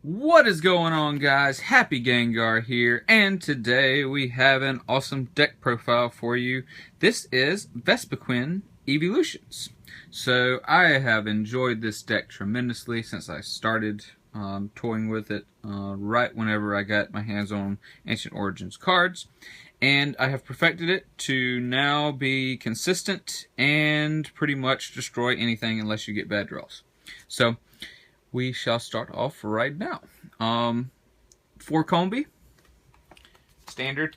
What is going on, guys? Happy Gengar here, and today we have an awesome deck profile for you. This is Vespiquen Eeveelutions. So I have enjoyed this deck tremendously since I started toying with it right whenever I got my hands on Ancient Origins cards. And I have perfected it to now be consistent and pretty much destroy anything unless you get bad draws. So we shall start off right now. For Combi, standard.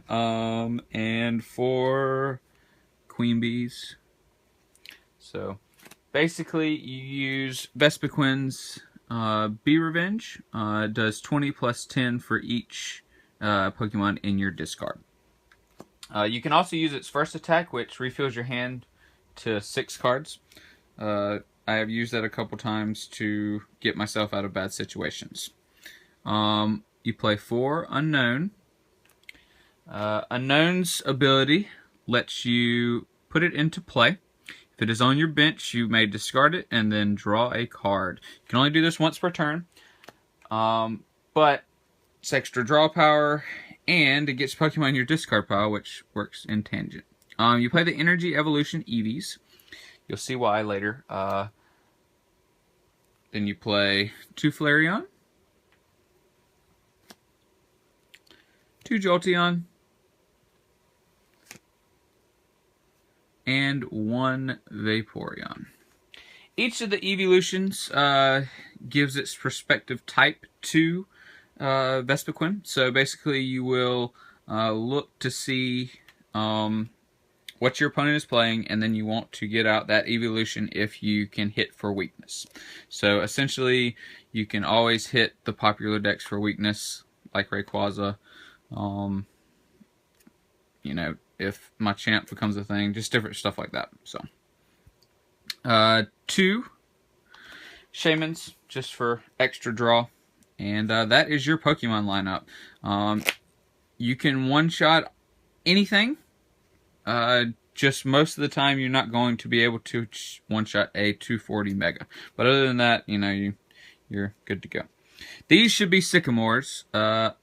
And for Queen Bees. So basically you use Vespiquen's Bee Revenge. Does 20 plus 10 for each Pokemon in your discard. You can also use its first attack, which refills your hand to 6 cards. I have used that a couple times to get myself out of bad situations. You play 4 Unknown. Unknown's ability lets you put it into play. If it is on your bench, you may discard it and then draw a card. You can only do this once per turn, but it's extra draw power, and it gets Pokemon in your discard pile, which works in tangent. You play the Energy Evolution Eevees. You'll see why later. Then you play 2 Flareon, 2 Jolteon, and 1 Vaporeon. Each of the Eeveelutions gives its respective type to Vespiquen. So basically you will look to see what your opponent is playing, and then you want to get out that Eeveelution if you can hit for weakness. So essentially, you can always hit the popular decks for weakness, like Rayquaza. You know, if my champ becomes a thing, just different stuff like that. So, 2 Shamans, just for extra draw. And that is your Pokemon lineup. You can one-shot anything. Just most of the time you're not going to be able to one-shot a 240 Mega. But other than that, you know, you're good to go. These should be Sycamores. I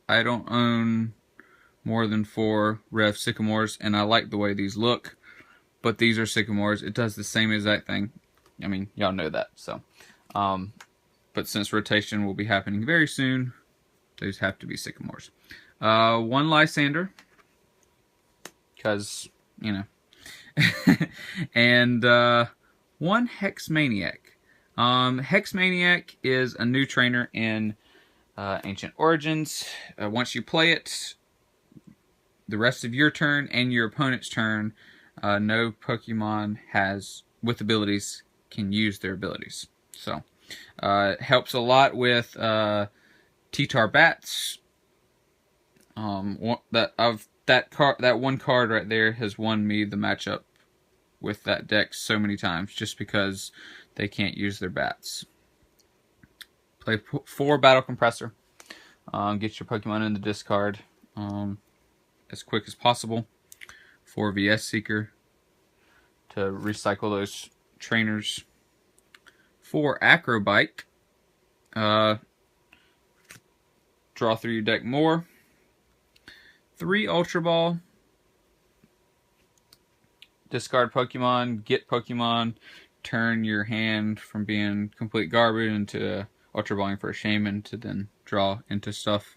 don't own more than 4 Rev Sycamores, and I like the way these look. But these are Sycamores. It does the same exact thing. I mean, y'all know that. So, but since rotation will be happening very soon, these have to be Sycamores. 1 Lysander, because, you know. And 1 Hex Maniac. Hex Maniac is a new trainer in Ancient Origins. Once you play it, the rest of your turn and your opponent's turn, no Pokemon with abilities can use their abilities. So, it helps a lot with T-Tar Bats. That one card right there has won me the matchup with that deck so many times, just because they can't use their bats. Play 4 Battle Compressor. Get your Pokemon in the discard as quick as possible. 4 VS Seeker to recycle those trainers. 4 Acrobite. Draw through your deck more. 3 Ultra Ball. Discard Pokemon, get Pokemon, turn your hand from being complete garbage into Ultra Balling for a Shaman to then draw into stuff.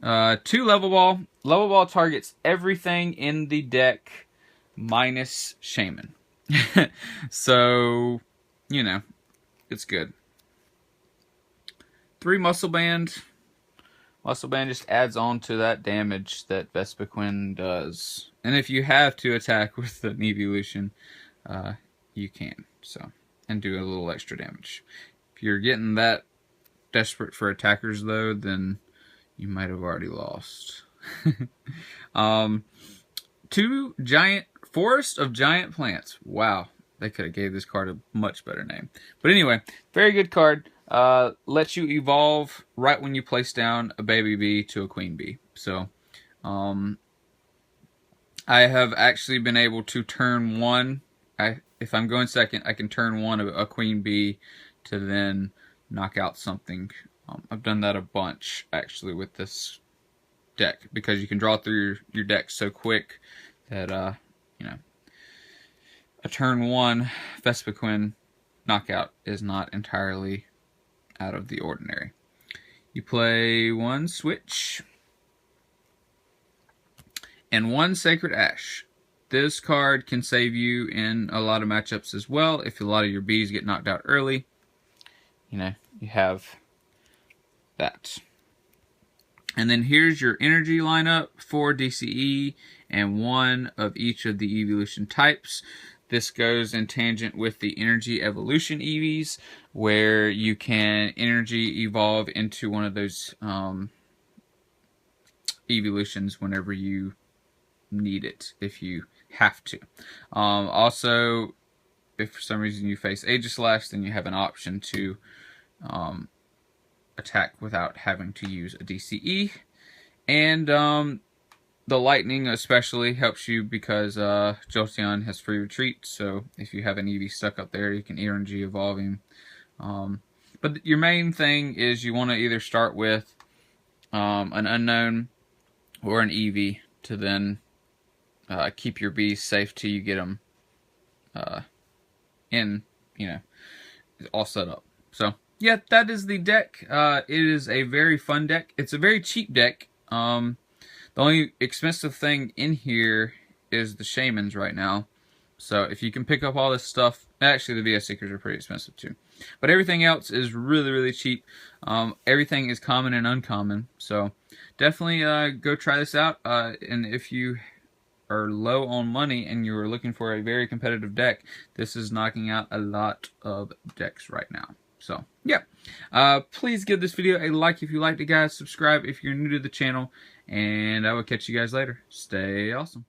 2 Level Ball. Level Ball targets everything in the deck minus Shaman. So, you know, it's good. 3 Muscle Band. Muscle Band just adds on to that damage that Vespiquen does. And if you have to attack with the Eeveelution, you can. So, and do a little extra damage. If you're getting that desperate for attackers, though, then you might have already lost. 2 Giant Forest of Giant Plants. Wow, they could have gave this card a much better name. But anyway, very good card. Lets you evolve right when you place down a baby bee to a queen bee. So, I have actually been able to turn 1. If I'm going second, I can turn 1 a queen bee to then knock out something. I've done that a bunch actually with this deck, because you can draw through your deck so quick that you know, a turn 1 Vespiquen knockout is not entirely out of the ordinary. You play 1 switch and 1 Sacred Ash. This card can save you in a lot of matchups as well. If a lot of your bees get knocked out early, you know, you have that. And then here's your energy lineup for DCE and 1 of each of the Eeveelution types. This goes in tangent with the energy evolution Eevees, where you can energy evolve into one of those Eeveelutions whenever you need it, if you have to. Also, if for some reason you face Aegislash, then you have an option to attack without having to use a DCE. And the lightning especially helps you because Jolteon has free retreat, so if you have an Eevee stuck up there, you can energy evolve him. But your main thing is you want to either start with an unknown or an Eevee to then keep your bees safe till you get them in, you know, all set up. So yeah, that is the deck. It is a very fun deck. It's a very cheap deck. The only expensive thing in here is the Shamans right now. So if you can pick up all this stuff, actually the VS Seekers are pretty expensive too. But everything else is really, really cheap. Everything is common and uncommon. So definitely go try this out. And if you are low on money and you're looking for a very competitive deck, this is knocking out a lot of decks right now. So yeah, please give this video a like if you liked it, guys. Subscribe if you're new to the channel, and I will catch you guys later. Stay awesome.